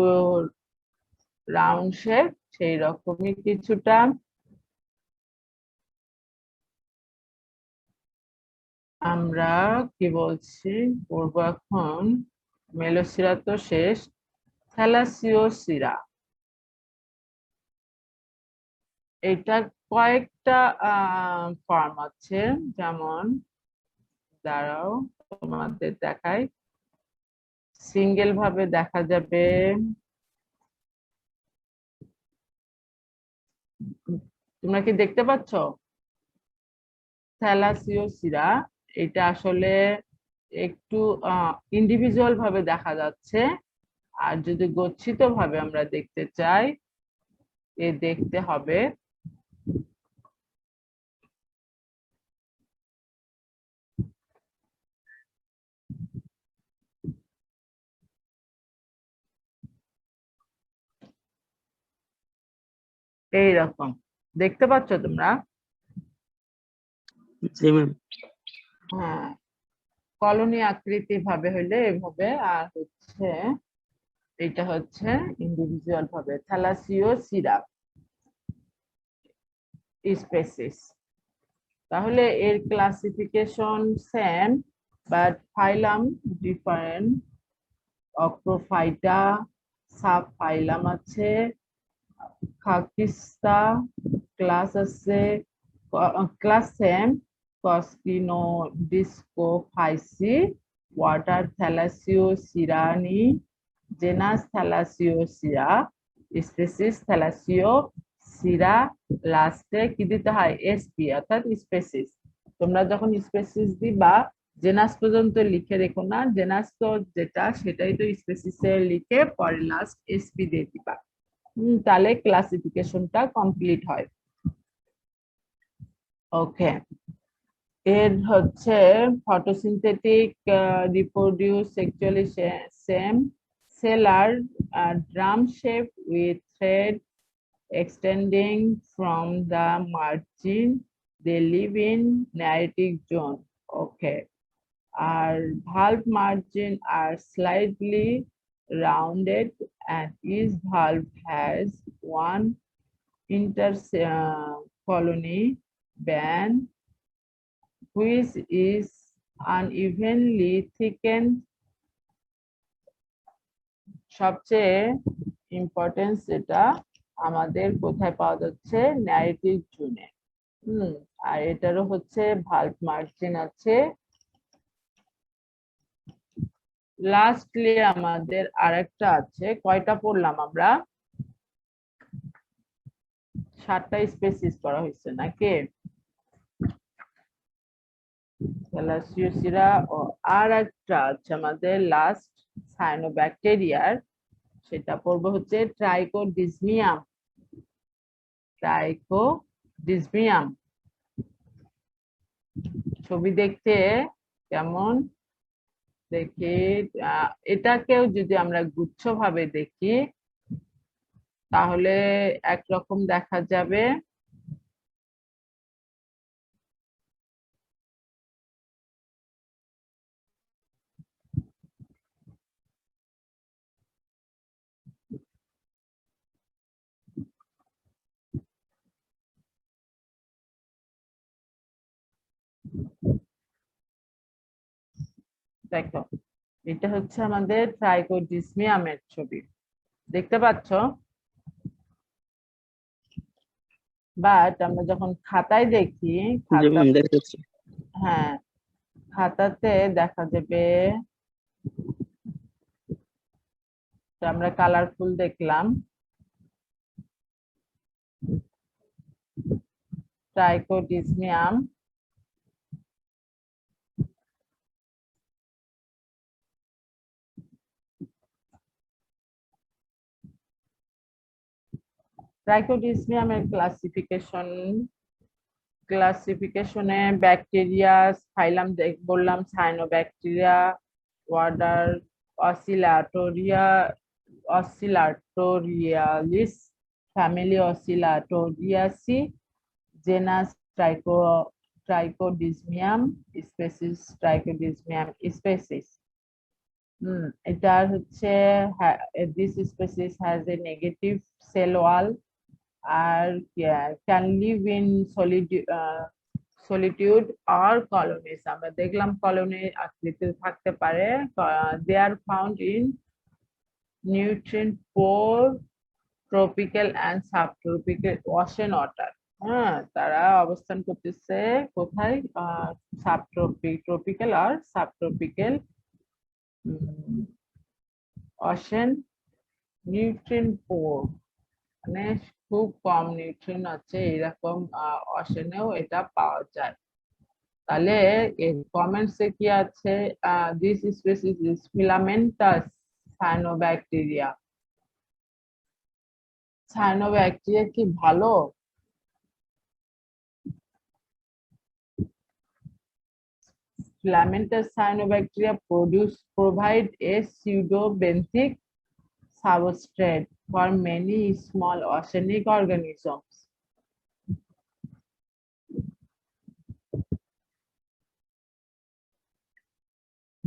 রাউন্ড শেপ, সেই রকমই কিছুটা। আমরা কি বলছি পড়বো এখন, মেলোসিরা তো শেষ, থ্যালাসিওসিরা। এটা কয়েকটা ফর্ম আছে, যেমন দাঁড়াও তোমাদের দেখাই, সিঙ্গেল ভাবে দেখা যাবে, তোমরা কি দেখতে পাচ্ছ? থ্যালাসিওসিরা এটা আসলে একটু ইন্ডিভিজুয়াল ভাবে দেখা যাচ্ছে, আর যদি গচ্ছিত ভাবে আমরা দেখতে চাই দেখতে হবে এইরকম দেখতে পাচ্ছ তোমরা? জি ম্যাম। হ্যাঁ, কলোনি আকৃতি ভাবে হইলে এভাবে, আর হচ্ছে এটা হচ্ছে ইন্ডিভিজুয়াল ভাবে থ্যালাসিওসিরা স্পেসিস। তাহলে এর classification same but phylum different. Ochrophyta sub phylum আছে, খাকিস্তা ক্লাস আছে, class same Coscinodiscophyceae, order Thalassiosirales, genus Thalassiosira, species Thalassiosira, লাস্টে কি দিতে হয়? এসপি অর্থাৎ স্পেসিস। তোমরা যখন স্পেসিস দিবা জেনাস পর্যন্ত লিখে রেখো না, জেনাস তো যেটা সেটাই তো স্পেসিসে লিখে পরে লাস্ট এসপি দিয়ে দিবা। তাহলে ক্লাসিফিকেশনটা কমপ্লিট হয়। ওকে, এর হচ্ছে photosynthetic reproduce sexually same cell are drum shaped with thread extending from the margin. They live in narcotic zone. Okay. Our valve margin are slightly rounded and each valve has one intercolony band which is unevenly thickened. সবচেয়ে importance যেটা আমাদের কোথায় পাওয়া যাচ্ছে? Narrative জোনে। আর এটারও হচ্ছে valve margin আছে। লাস্টলি আমাদের আরেকটা আছে, কয়টা পড়লাম আমরা? 7টা স্পেসিস করা হয়েছে নাকি? থ্যালাসিওসিরা ও আর একটা আছে আমাদের লাস্ট সায়ানোব্যাকটেরিয়ার, সেটা পড়বো হচ্ছে ট্রাইকোডিসমিয়াম। ট্রাইকোডিসমিয়াম ছবি দেখতে কেমন দেখি? এটাকেও যদি আমরা গুচ্ছ ভাবে দেখি তাহলে একরকম দেখা যাবে। দেখো, এটা হচ্ছে আমাদের ট্রাইকোডিসমিয়ামের ছবি, দেখতে পাচ্ছ? বাট আমরা যখন খাতায় দেখি, জি ম্যাম দেখতেছি। হ্যাঁ, খাতাতে দেখা যাবে আমরা কালারফুল দেখলাম ট্রাইকোডিসমিয়াম। ট্রাইকোডিসমিয়ামের ক্লাসিফিকেশনে ব্যাকটেরিয়া ফাইলাম বললাম, Cyanobacteria, order Oscillatoriales, family Oscillatoriaceae, genus Trichodesmium, species Trichodesmium species. এটা হচ্ছে this species has a negative cell wall R can live in solitude or colonies। আমরা দেখলাম কলোনির আকৃতিতে থাকতে পারে। they are found in nutrient poor tropical and subtropical ocean water। হ্যাঁ, তারা অবস্থান করতেছে কোথায়? ট্রপিক্যাল আর সাবট্রপিক্যাল অশেন। নিউট্রিয়েন্ট পোর মানে খুব কম নিউট্রিয়েন্ট আছে, এরকম অশেনেও এটা পাওয়া যায়। তাহলে এর কমেন্টসে কি আছে? This species is filamentous cyanobacteria. Cyanobacteria কি ভালো? Filamentous cyanobacteria provide a pseudobenthic substrate for many small oceanic organisms.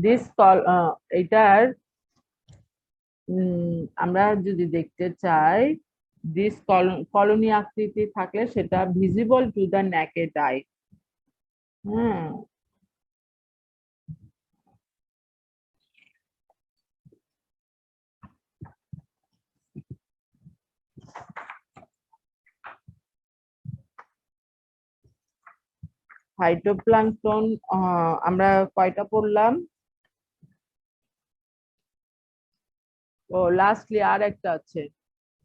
This এটার আমরা যদি দেখতে চাই দিস কলোনি আকৃতি থাকলে সেটা visible to the naked I. Phytoplankton আমরা কয়টা পড়লাম? ও লাস্টলি আর একটা আছে,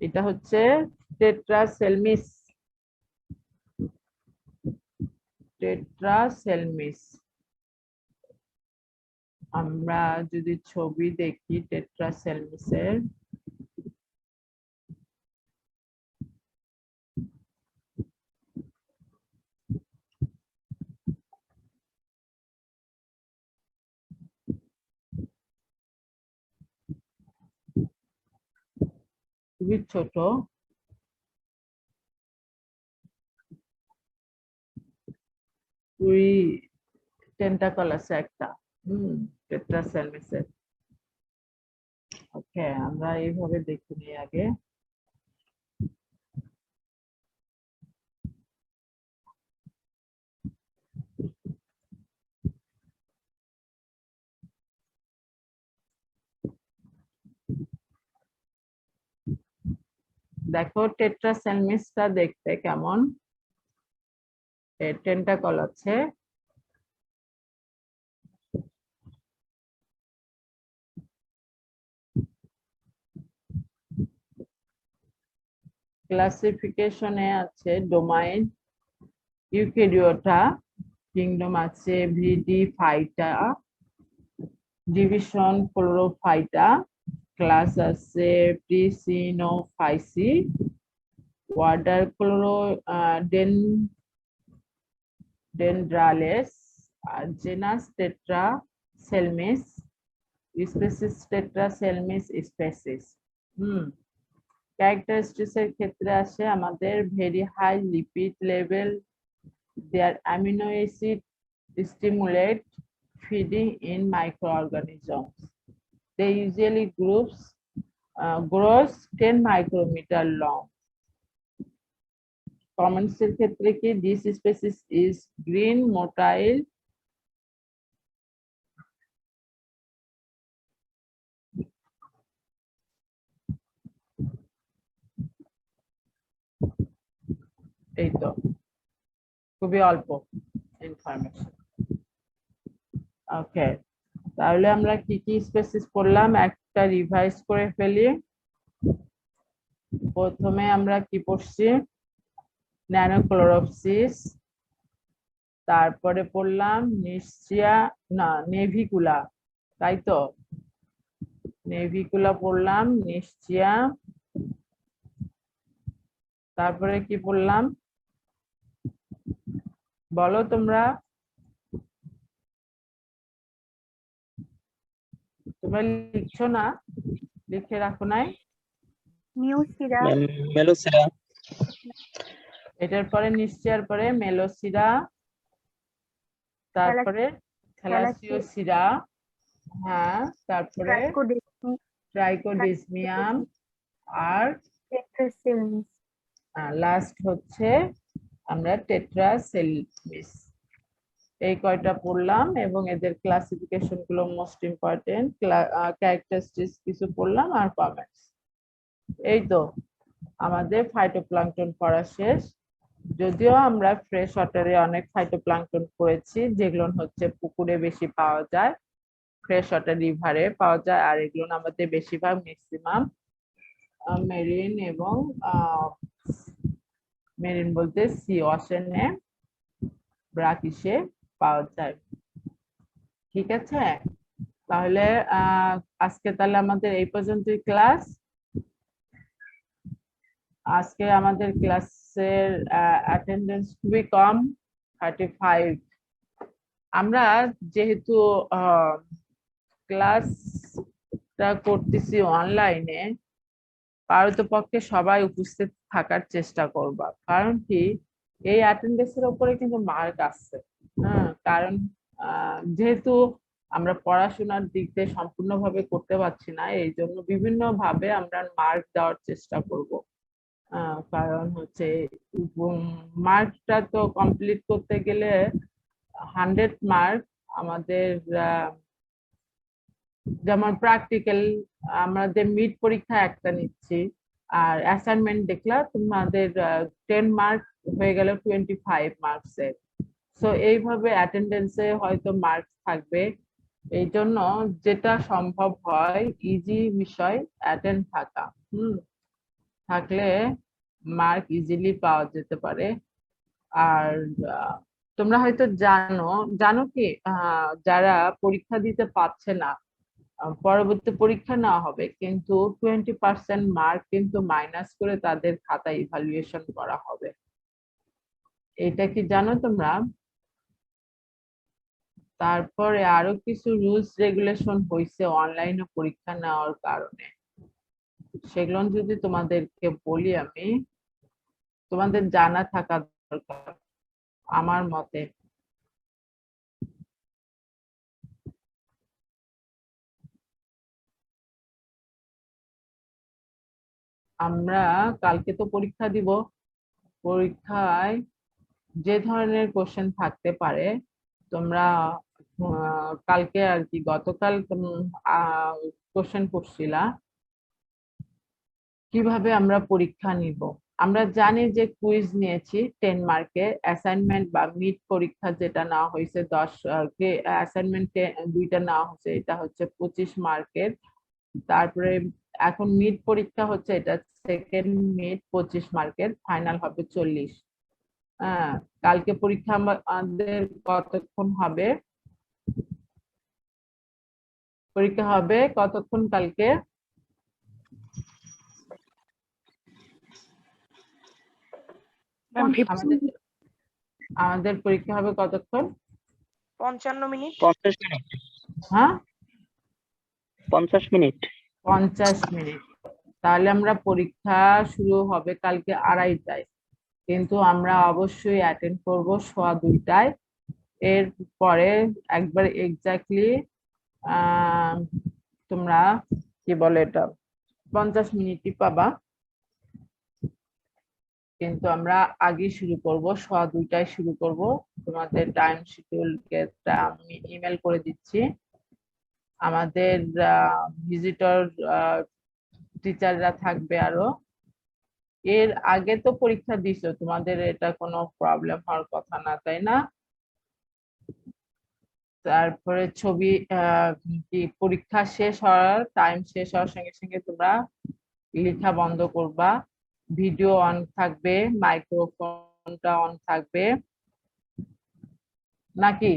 এটা হচ্ছে টেট্রাসেলমিস। টেট্রাসেলমিস আমরা যদি ছবি দেখি টেট্রাসেলমিসের, খুবই ছোট, দুই টেন্টাকল আছে একটা টেট্রাসেলমিসের। ওকে, আমরা এইভাবে দেখে নিই আগে। দেখো টেট্রাসেলমিসটা দেখতে কেমন, এর টেন্টাকল আছে। ক্লাসিফিকেশনে আছে ডোমাইন ইউক্যারিওটা, কিংডম আছে ভিডি ফাইটা, ডিভিশন ক্লোরোফাইটা, ক্লাস আছে প্রিসিনোফাইসি, ওয়াটার ক্লোরো ডেনড্রালেস, আর genus Tetraselmis, species Tetraselmis species. Characteristics এর ক্ষেত্রে আসে আমাদের very high lipid level, their amino acid stimulate feeding in microorganisms. They usually grows 10 micrometer long. Comments এর ক্ষেত্রে কি this species is green motile, এই তো খুবই অল্প ইনফরমেশন। ওকে, তাহলে আমরা কি কি স্পেসিস পড়লাম একটা রিভাইজ করে ফেলি। প্রথমে আমরা কি পড়ছি? ন্যানোক্লোরোপসিস, তারপরে পড়লাম নিশ্চিয়া না নেভিকুলা, তাই তো নেভিকুলা পড়লাম, নিশ্চিয়া, তারপরে কি পড়লাম বলো তোমরা? তোমরা লিখছো না? লিখে রাখো নাই? মিউসিরা, মেলোসিরা, এটার পরে নিশ্চয়ার পরে মেলোসিরা, তারপরে থ্যালাসিওসিরা, হ্যাঁ, তারপরে ট্রাইকোডিসমিয়াম, আর টেট্রাসেলমিস। লাস্ট হচ্ছে আমরা টেট্রাসেলমিস। এই কয়টা পড়লাম এবং এদের ক্লাসিফিকেশন গুলো মোস্ট ইম্পর্টেন্ট, ক্যারেক্টারিস্টিক্স কিছু পড়লাম আর কমেন্টস। এই তো আমাদের ফাইটোপ্লাঙ্কটন পড়া শেষ। যদিও আমরা ফ্রেশ ওয়াটারে অনেক ফাইটোপ্লাঙ্কটন পড়েছি, যেগুলো হচ্ছে পুকুরে বেশি পাওয়া যায়, ফ্রেশ ওয়াটার রিভারে পাওয়া যায়, আর এগুলো আমাদের বেশিরভাগ ম্যাক্সিমাম মেরিন এবং মেরিন বলতে সি ওয়াশেনে ব্রাকিসে পাওয়া যায়। ঠিক আছে, তাহলে আজকে তাহলে আমাদের এই পর্যন্তই ক্লাস। আজকে আমাদের ক্লাসের অ্যাটেন্ডেন্স খুবই কম, 35। আমরা যেহেতু ক্লাসটা করতেছি অনলাইনে, পারতপক্ষে সবাই উপস্থিত থাকার চেষ্টা করবা, কারণ কি এই অ্যাটেন্ডেন্সের উপরে কিন্তু মার্ক আসছে। হ্যাঁ, কারণ যেহেতু আমরা পড়াশোনার দিক দিয়ে সম্পূর্ণভাবে করতে পারছি না, এই জন্য বিভিন্ন ভাবে আমরা মার্ক দেওয়ার চেষ্টা করব। কারণ হচ্ছে মার্কটা তো কমপ্লিট করতে গেলে 100 মার্ক আমাদের, যেমন প্র্যাকটিক্যাল আমাদের মিড পরীক্ষা একটা নিচ্ছি, আর অ্যাসাইনমেন্ট দেখলা তোমাদের 10 মার্ক হয়ে গেল 25 মার্কসের। সো এইভাবে অ্যাটেন্ডেন্সে হয়তো মার্ক থাকবে, এই জন্য যেটা সম্ভব হয় ইজি বিষয় অ্যাটেন্ড থাকা, থাকলে মার্ক ইজিলি পাওয়া যেতে পারে। আর তোমরা হয়তো জানো কি যারা পরীক্ষা দিতে পারছে না, পরবর্তী পরীক্ষা নেওয়া হবে, কিন্তু 20% মার্ক কিন্তু মাইনাস করে তাদের খাতা ইভালুয়েশন করা হবে। এটা কি জানো তোমরা? তারপরে আরো কিছু রুলস রেগুলেশন হয়েছে অনলাইনে পরীক্ষা নেওয়ার কারণে, সেগুলো যদি তোমাদেরকে বলি, আমি তোমাদের জানা থাকা দরকার আমার মতে। আমরা কালকে তো পরীক্ষা দিব, পরীক্ষায় যে ধরনের কোশ্চেন থাকতে পারে তোমরা কালকে আর কি গতকাল কোশ্চেন করছিলা কিভাবে আমরা পরীক্ষা নিব। আমরা জানি যে কুইজ নিয়েছি 10 মার্কের, অ্যাসাইনমেন্ট বা মিড পরীক্ষা যেটা নেওয়া হয়েছে 10 অ্যাসাইনমেন্ট 2টা নেওয়া হয়েছে, এটা হচ্ছে 25 মার্কের। তারপরে এখন মিড পরীক্ষা হচ্ছে, এটা সেকেন্ড মিড 25 মার্কের, ফাইনাল হবে 40। হ্যাঁ, কালকে পরীক্ষা আমাদের কতক্ষণ হবে? পরীক্ষা হবে কতক্ষণ কালকে? আমাদের পরীক্ষা হবে কতক্ষণ? 55 মিনিট। 50 মিনিট। হ্যাঁ, 50 মিনিট। 50 মিনিট। তাহলে আমরা পরীক্ষা শুরু হবে কালকে 2:30টায়, কিন্তু আমরা অবশ্যই অ্যাটেন্ড করব 2:15টায়। এর পরে একবার এক্স্যাক্টলি তোমরা কি বলে এটা 50 মিনিটই পাবা, কিন্তু আমরা আগে শুরু করব, 2:15টায় শুরু করব। তোমাদের টাইম শিডিউলকে আমি ইমেল করে দিচ্ছি। আমাদের ভিজিটর টিচাররা থাকবে আরো। এর আগে তো পরীক্ষা দিছো, তোমাদের এটা কোনো প্রবলেম হওয়ার কথা না, তাই না? তারপরে ছবি কি পরীক্ষা শেষ হওয়ার টাইম শেষ হওয়ার সঙ্গে সঙ্গে তোমরা লেখা বন্ধ করবা, ভিডিও অন থাকবে, মাইক্রোফোনটা অন থাকবে নাকি?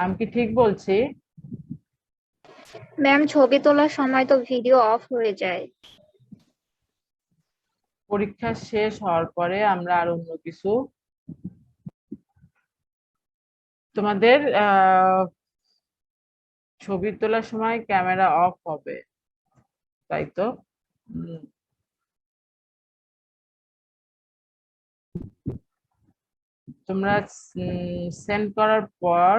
আমি কি ঠিক বলছি? ম্যাম ছবি তোলার সময় তো ভিডিও অফ হয়ে যায়। পরীক্ষা শেষ হওয়ার পরে আমরা আর অন্য কিছু, তোমাদের ছবি তোলার সময় ক্যামেরা অফ হবে, তাই তো? তোমরা সেন্ড করার পর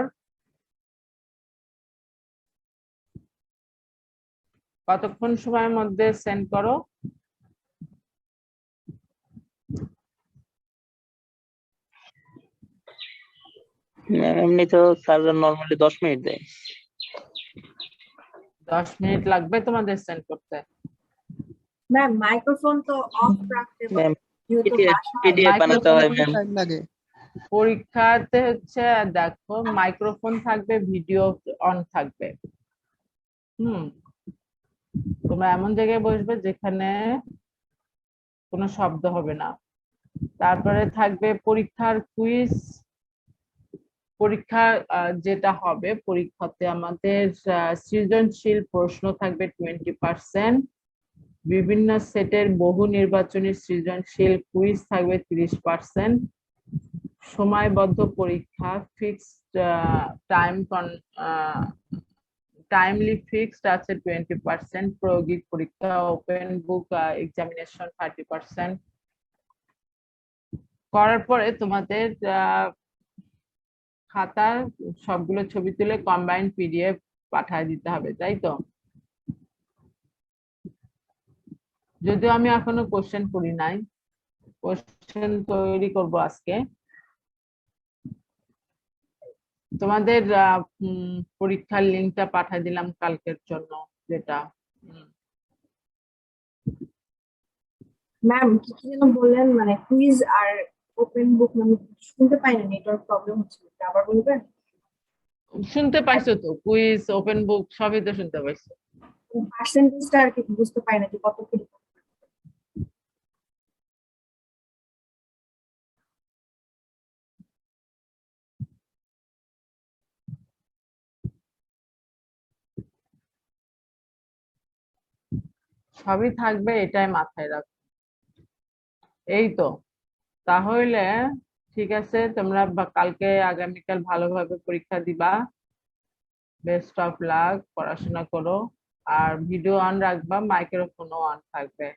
কতক্ষণ সময়ের মধ্যে সেন্ড করো? এমনি তো স্যাররা নরমালি 10 মিনিট দেয়। 10 মিনিট লাগবে তোমাদের সেন্ড করতে? ম্যাম মাইক্রোফোন তো অফ রাখতে হবে ম্যাম যেহেতু পিডিএফ বানাতে হয় ম্যাম। পরীক্ষাতে হচ্ছে দেখো মাইক্রোফোন থাকবে, ভিডিও অন থাকবে। তোমরা এমন জায়গায় বসবে যেখানে কোনো শব্দ হবে না। তারপরে থাকবে পরীক্ষার কুইজ। পরীক্ষা যেটা হবে, পরীক্ষাতে আমাদের সৃজনশীল প্রশ্ন থাকবে 20%, বিভিন্ন সেটের বহু নির্বাচনী সৃজনশীল কুইজ থাকবে 30%, সময়বদ্ধ পরীক্ষা, ফিক্সড টাইমলি ফিক্সড আছে 20%, প্রায়োগিক পরীক্ষা ওপেন বুক এক্সামিনেশন 30%। করার পরে তোমাদের খাতা সবগুলো ছবি তুলে কম্বাইন্ড পিডিএফ পাঠিয়ে দিতে হবে, তাই তো? যদিও আমি এখনো কোশ্চেন করি নাই, কোশ্চেন তৈরি করব আজকে। তোমাদের পরীক্ষার লিঙ্কটা পাঠিয়ে দিলাম কালকের জন্য, যেটা ম্যাম কি কি যেন বললেন, মানে কুইজ আর ওপেন বুক আমি শুনতে পাইনি, নেটওয়ার্ক প্রবলেম হচ্ছিল, আবার বলবেন? শুনতে পাইছো তো? কুইজ ওপেন বুক সবই তো শুনতে পাইছো। পার্সেন্টেজটা আর কি বুঝতে পাই না যে কত কি। সবই থাকবে, এটাই মাথায় রাখো। এই তো, তাহলে ঠিক আছে, তোমরা কালকে আগামীকাল ভালোভাবে পরীক্ষা দিবা। বেস্ট অফ লাক, পড়াশোনা করো। আর ভিডিও অন রাখবা, মাইক্রোফোনও অন থাকবে।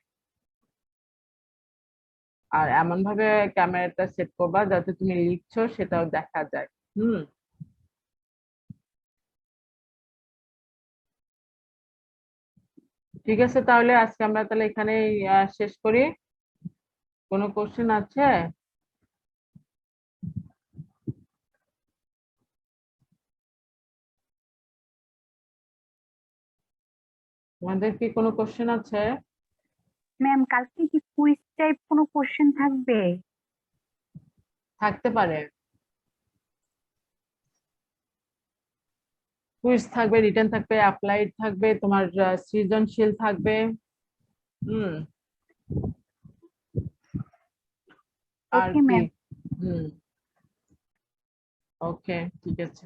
আর এমন ভাবে ক্যামেরাটা সেট করবা যাতে তুমি লিখছো সেটাও দেখা যায়। ঠিক আছে, তাহলে আজকে আমরা তাহলে এখানে শেষ করি। কোনো কোশ্চেন আছে? তোমাদের কি কোনো কোশ্চেন আছে? ম্যাম কালকে কি কুইজ টাইপ কোনো কোশ্চেন থাকবে? থাকতে পারে, কুইজ থাকবে, রিটেন থাকবে, অ্যাপ্লাইড থাকবে, তোমার সৃজনশীল থাকবে। আর ওকে কি? ম্যাম। ওকে, ঠিক আছে।